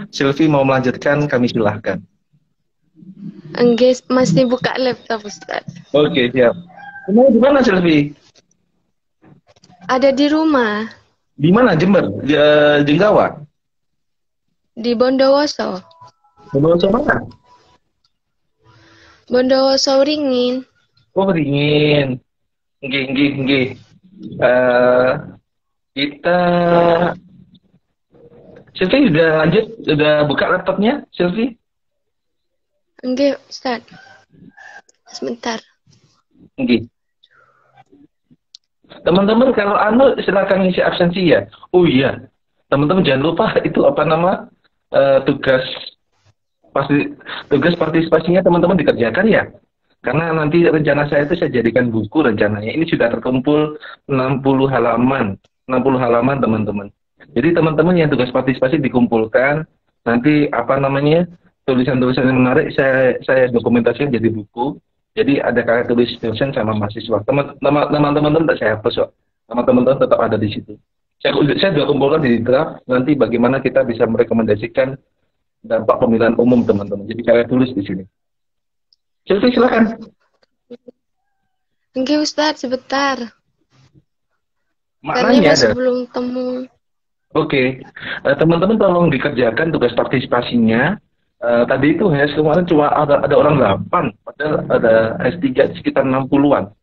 S1: Sylvie mau melanjutkan, kami silahkan.
S4: Enggak, masih buka laptop Ustaz.
S1: Oke, siap. Kamu di mana Sylvie?
S4: Ada di rumah.
S1: Di mana? Jember? Jenggawa?
S4: Di Bondowoso.
S1: Bondowoso mana?
S4: Bondowoso Ringin.
S1: Oh, Ringin. Nggih. Kita Sylvie sudah lanjut, sudah buka laptopnya, Sylvie?
S4: Enggak, Ustaz. Sebentar.
S1: Nggih. Teman-teman kalau anu silakan ngisi absensi ya. Oh iya. Teman-teman jangan lupa itu apa nama tugas partisipasinya teman-teman dikerjakan ya. Karena nanti rencana saya itu saya jadikan buku rencananya. Ini sudah terkumpul 60 halaman. 60 halaman teman-teman. Jadi teman-teman yang tugas partisipasi dikumpulkan, nanti apa namanya tulisan-tulisan yang menarik saya dokumentasikan jadi buku. Jadi ada karya tulis dosen sama mahasiswa. Teman-teman tak saya hapus kok. Sama teman-teman tetap ada di situ. Saya sudah kumpulkan di draft nanti bagaimana kita bisa merekomendasikan dampak pemilihan umum teman-teman. Jadi karya tulis di sini. Sylvie silakan.
S4: Enggak Ustaz, sebentar.
S1: Maknanya
S4: masih
S1: ada.
S4: belum temu.
S1: Oke. Teman-teman tolong dikerjakan tugas partisipasinya. Tadi itu hanya kemarin cuma ada orang 8, padahal ada S3 sekitar 60-an.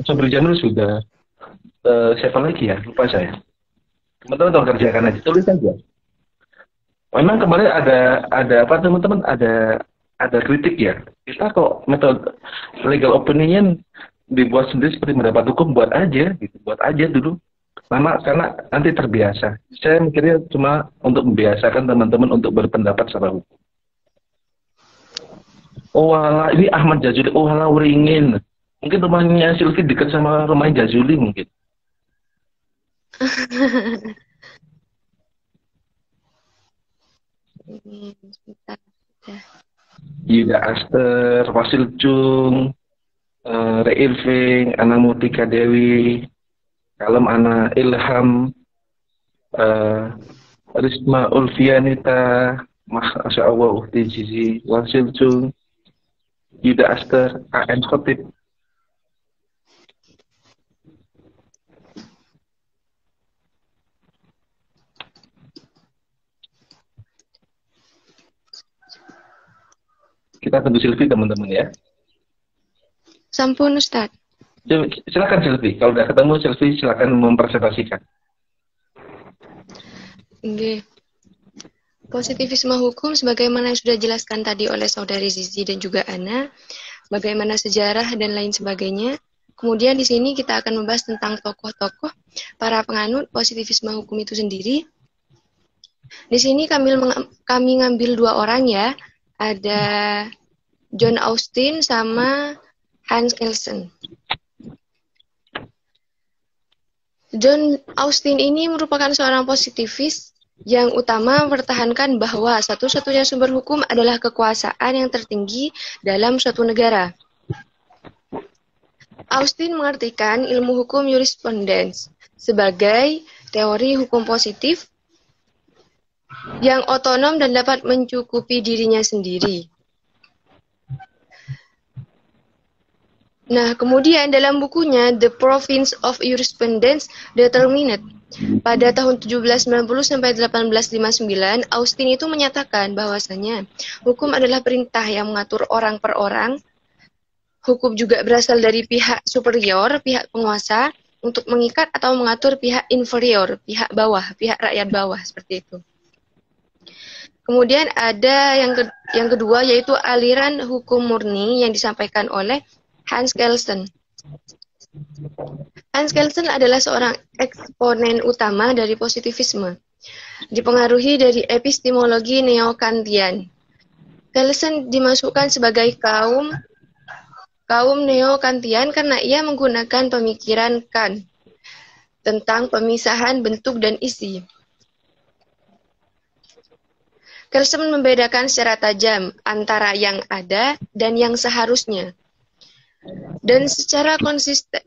S1: Sobri Janul sudah siapa lagi ya? Lupa saya. Teman-teman tolong kerjakan aja, tulis aja. Memang kemarin ada apa teman-teman? Ada kritik ya. Kita kok metode legal opinion dibuat sendiri seperti mendapat hukum, buat aja gitu, buat aja dulu. Karena nanti terbiasa. Saya mikirnya cuma untuk membiasakan teman-teman untuk berpendapat secara hukum. Oh alah, ini Ahmad Jazuli. Oh alah, Ringin. Mungkin rumahnya Sylvie dekat sama rumahnya Jazuli mungkin.
S4: Sebentar.
S1: Yuda Aster, Wasil Chung, Re Irving, Ana Mutika Dewi, Kalem Ana Ilham, Risma Ulfianita, Masya Allah Uhti Zizi, Wasil Chung, Yuda Aster, A.N. Khotib. Kita tunggu Sylvie teman-teman ya.
S4: Sampun Ustaz.
S1: Silakan Sylvie. Kalau udah ketemu Sylvie silakan mempresentasikan.
S4: Oke. Positivisme hukum sebagaimana yang sudah dijelaskan tadi oleh saudari Zizi dan juga Ana, bagaimana sejarah dan lain sebagainya. Kemudian di sini kita akan membahas tentang tokoh-tokoh para penganut positivisme hukum itu sendiri. Di sini kami ngambil 2 orang ya. Ada John Austin sama Hans Kelsen. John Austin ini merupakan seorang positivis yang utama mempertahankan bahwa satu-satunya sumber hukum adalah kekuasaan yang tertinggi dalam suatu negara. Austin mengartikan ilmu hukum jurisprudence sebagai teori hukum positif yang otonom dan dapat mencukupi dirinya sendiri. Nah, kemudian dalam bukunya The Province of Jurisprudence Determined pada tahun 1790 sampai 1859, Austin itu menyatakan bahwasanya hukum adalah perintah yang mengatur orang per orang. Hukum juga berasal dari pihak superior, pihak penguasa, untuk mengikat atau mengatur pihak inferior, pihak bawah, pihak rakyat bawah, seperti itu. Kemudian ada yang kedua, yaitu aliran hukum murni yang disampaikan oleh Hans Kelsen. Hans Kelsen adalah seorang eksponen utama dari positivisme, dipengaruhi dari epistemologi neo-Kantian. Kelsen dimasukkan sebagai kaum neo-Kantian karena ia menggunakan pemikiran Kant tentang pemisahan bentuk dan isi. Kelsen membedakan secara tajam antara yang ada dan yang seharusnya, dan secara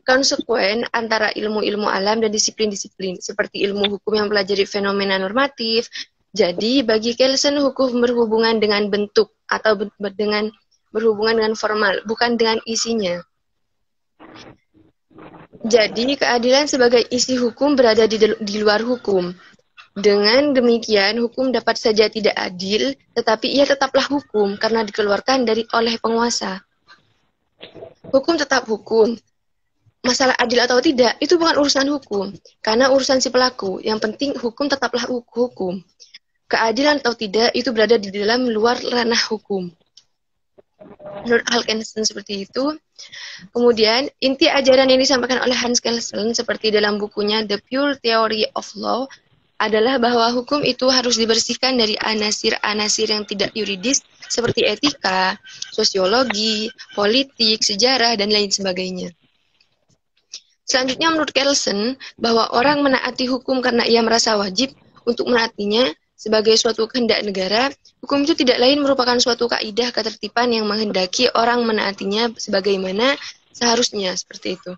S4: konsekuen antara ilmu-ilmu alam dan disiplin-disiplin, seperti ilmu hukum yang mempelajari fenomena normatif. Jadi, bagi Kelsen, hukum berhubungan dengan bentuk atau berhubungan dengan formal, bukan dengan isinya. Jadi, keadilan sebagai isi hukum berada di luar hukum. Dengan demikian, hukum dapat saja tidak adil, tetapi ia tetaplah hukum karena dikeluarkan oleh penguasa. Hukum tetap hukum. Masalah adil atau tidak, itu bukan urusan hukum. Karena urusan si pelaku. Yang penting hukum tetaplah hukum. Keadilan atau tidak, itu berada di dalam luar ranah hukum. Menurut Hal Kelsen seperti itu. Kemudian, inti ajaran yang disampaikan oleh Hans Kelsen, seperti dalam bukunya The Pure Theory of Law, adalah bahwa hukum itu harus dibersihkan dari anasir-anasir yang tidak yuridis seperti etika, sosiologi, politik, sejarah, dan lain sebagainya. Selanjutnya menurut Kelsen, bahwa orang menaati hukum karena ia merasa wajib untuk menaatinya sebagai suatu kehendak negara, hukum itu tidak lain merupakan suatu kaidah ketertiban yang menghendaki orang menaatinya sebagaimana seharusnya, seperti itu.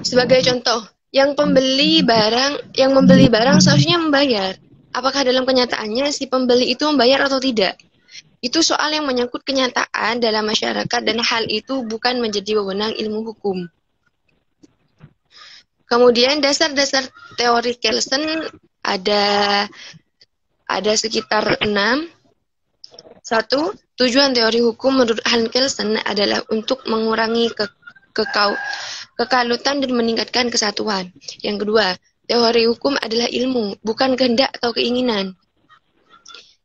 S4: Sebagai contoh, yang membeli barang seharusnya membayar. Apakah dalam kenyataannya si pembeli itu membayar atau tidak? Itu soal yang menyangkut kenyataan dalam masyarakat dan hal itu bukan menjadi wewenang ilmu hukum. Kemudian dasar-dasar teori Kelsen ada sekitar 6. 1. Tujuan teori hukum menurut Hans Kelsen adalah untuk mengurangi kekalutan dan meningkatkan kesatuan. Yang kedua, teori hukum adalah ilmu, bukan kehendak atau keinginan.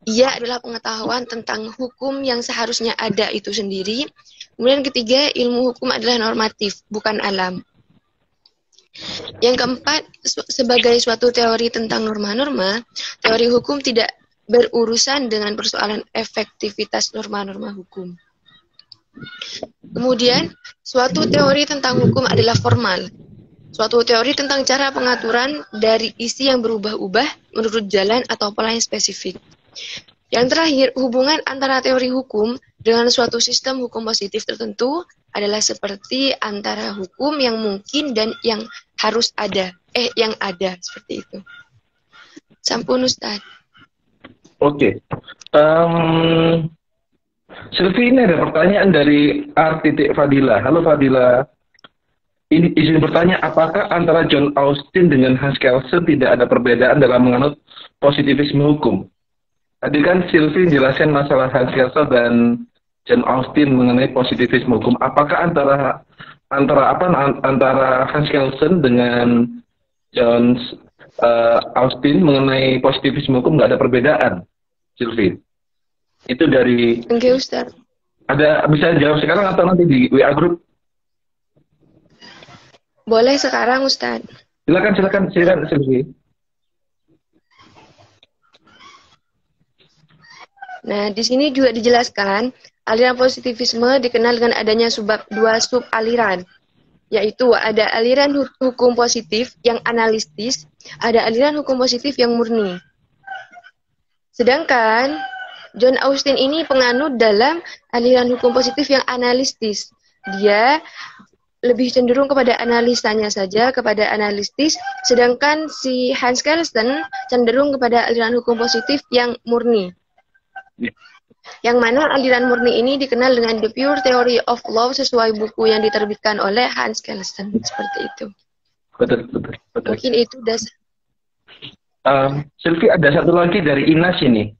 S4: Ia adalah pengetahuan tentang hukum yang seharusnya ada itu sendiri. Kemudian ketiga, ilmu hukum adalah normatif, bukan alam. Yang keempat, sebagai suatu teori tentang norma-norma, teori hukum tidak berurusan dengan persoalan efektivitas norma-norma hukum. Kemudian, suatu teori tentang hukum adalah formal. Suatu teori tentang cara pengaturan dari isi yang berubah-ubah menurut jalan atau pola yang spesifik. Yang terakhir, hubungan antara teori hukum dengan suatu sistem hukum positif tertentu adalah seperti antara hukum yang mungkin dan yang harus ada. Yang ada, seperti itu. Sampun, Ustaz.
S5: Oke. Silvi, ini ada pertanyaan dari R.Fadila. Halo Fadila. Ini izin bertanya, apakah antara John Austin dengan Hans Kelsen tidak ada perbedaan dalam menganut positivisme hukum? Tadi kan Silvi menjelaskan masalah Hans Kelsen dan John Austin mengenai positivisme hukum. Apakah antara Hans Kelsen dengan John Austin mengenai positivisme hukum nggak ada perbedaan, Silvi? Itu dari...
S4: Oke, Ustaz.
S5: Ada, bisa jawab sekarang atau nanti di WA group?
S4: Boleh sekarang, Ustaz.
S5: Silakan, Silvi.
S4: Nah, di sini juga dijelaskan, aliran positivisme dikenal dengan adanya dua sub aliran, yaitu ada aliran hukum positif yang analitis, ada aliran hukum positif yang murni. Sedangkan John Austin ini penganut dalam aliran hukum positif yang analitis. Dia lebih cenderung kepada analisanya saja, kepada analitis, sedangkan si Hans Kelsen cenderung kepada aliran hukum positif yang murni. Yang mana aliran murni ini dikenal dengan The Pure Theory of Law sesuai buku yang diterbitkan oleh Hans Kelsen. Seperti itu.
S5: Betul.
S4: Mungkin itu dasar.
S5: Sylvie, ada satu lagi dari Ines ini.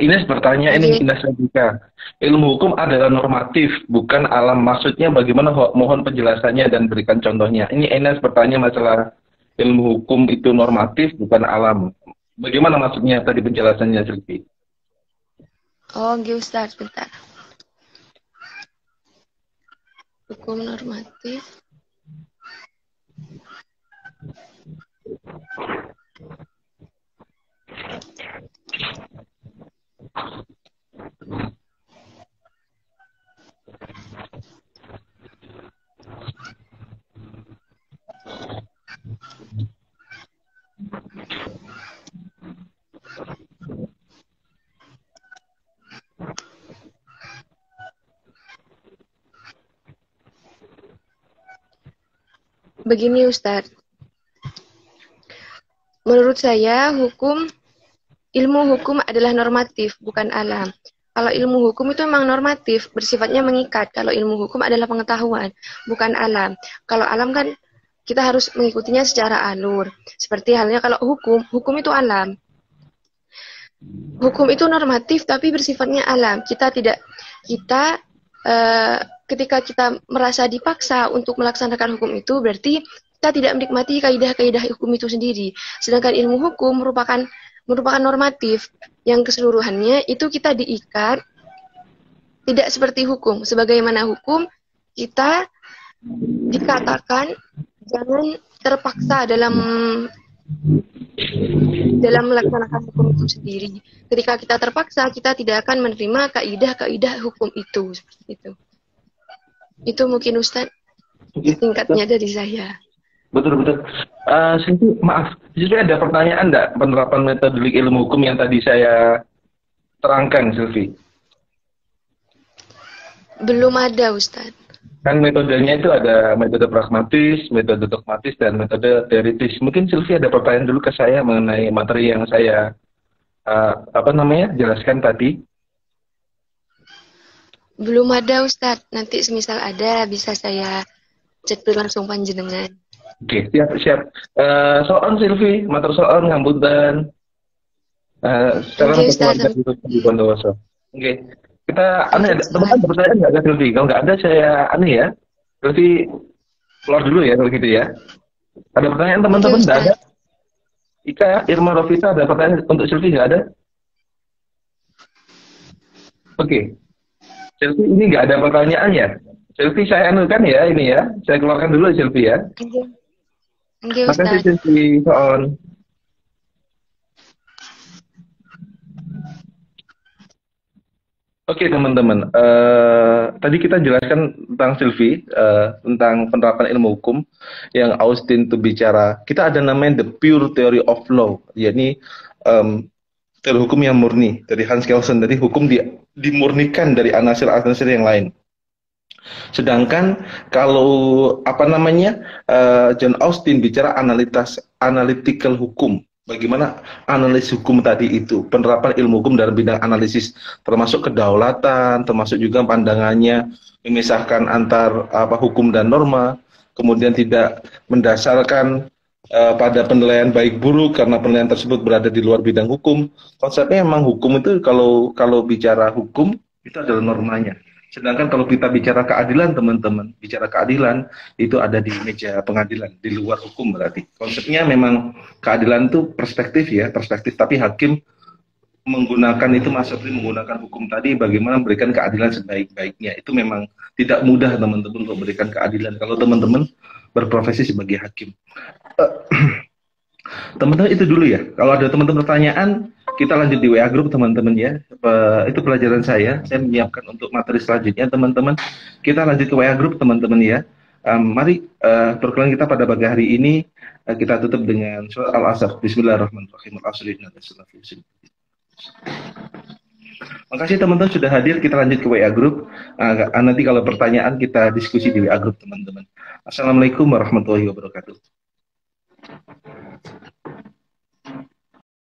S5: Ines bertanya, ini Ines Radika. Ilmu hukum adalah normatif, bukan alam. Maksudnya bagaimana? Mohon penjelasannya dan berikan contohnya. Ini Ines bertanya masalah ilmu hukum itu normatif, bukan alam. Bagaimana maksudnya tadi penjelasannya, Sylvie?
S4: Oh, Ustaz, bentar. Hukum normatif. Begini Ustadz, menurut saya ilmu hukum adalah normatif, bukan alam. Kalau ilmu hukum itu memang normatif, bersifatnya mengikat. Kalau ilmu hukum adalah pengetahuan, bukan alam. Kalau alam kan kita harus mengikutinya secara alur. Seperti halnya kalau hukum itu alam. Hukum itu normatif tapi bersifatnya alam. Ketika kita merasa dipaksa untuk melaksanakan hukum itu, berarti kita tidak menikmati kaidah-kaidah hukum itu sendiri. Sedangkan ilmu hukum merupakan normatif yang keseluruhannya itu kita diikat, tidak seperti hukum. Sebagaimana hukum, kita dikatakan jangan terpaksa dalam melaksanakan hukum itu sendiri. Ketika kita terpaksa, kita tidak akan menerima kaidah-kaidah hukum itu. Seperti itu. Itu mungkin Ustadz singkatnya dari saya.
S5: Betul. Sylvie, maaf, Sylvie ada pertanyaan enggak penerapan metodik ilmu hukum yang tadi saya terangkan, Sylvie?
S4: Belum ada, Ustadz.
S5: Kan metodenya itu ada metode pragmatis, metode dogmatis, dan metode teoritis. Mungkin Sylvie ada pertanyaan dulu ke saya mengenai materi yang saya jelaskan tadi.
S4: Belum ada Ustadz, nanti semisal ada bisa saya chat langsung panjenengan.
S5: Oke, siap. Soal Sylvie, matur soal ngambutan. Sekarang di Bondowoso. Oke, kita teman-teman bertanya nggak ada Sylvie? Kalau nggak ada saya ya. Sylvie keluar dulu ya kalau gitu ya. Ada pertanyaan teman-teman? Nggak ada? Ika, Irma, Rovita, ada pertanyaan untuk Sylvie nggak ada? Oke. Sylvie ini nggak ada pertanyaan ya? Sylvie saya anukan ya ini ya. Saya keluarkan dulu Sylvie ya.
S4: Oke,
S5: makasih Sylvie, soal. Oke teman-teman, tadi kita jelaskan tentang Sylvie, tentang penerapan ilmu hukum yang Austin itu bicara. Kita ada namanya The Pure Theory of Law, yakni teori hukum yang murni dari Hans Kelsen. Jadi hukum dimurnikan dari anasir-anasir yang lain. Sedangkan kalau John Austin bicara analytical hukum. Bagaimana analis hukum tadi itu, penerapan ilmu hukum dalam bidang analisis, termasuk kedaulatan, termasuk juga pandangannya memisahkan antar hukum dan norma, kemudian tidak mendasarkan pada penilaian baik buruk karena penilaian tersebut berada di luar bidang hukum. Konsepnya memang hukum itu kalau bicara hukum itu adalah normanya. Sedangkan kalau kita bicara keadilan, teman-teman, bicara keadilan itu ada di meja pengadilan, di luar hukum berarti. Konsepnya memang keadilan itu perspektif, tapi hakim menggunakan hukum tadi bagaimana memberikan keadilan sebaik-baiknya. Itu memang tidak mudah, teman-teman, untuk memberikan keadilan kalau teman-teman berprofesi sebagai hakim. Teman-teman itu dulu ya. Kalau ada teman-teman pertanyaan, kita lanjut di WA Group teman-teman ya. Itu pelajaran saya menyiapkan untuk materi selanjutnya teman-teman. Kita lanjut ke WA Group teman-teman ya. Mari perkuliahan kita pada pagi hari ini kita tutup dengan surat Al-Asr. Bismillahirrahmanirrahim.
S1: Makasih teman-teman sudah hadir. Kita lanjut ke WA Group. Nanti kalau pertanyaan kita diskusi di WA Group teman-teman. Assalamualaikum warahmatullahi wabarakatuh.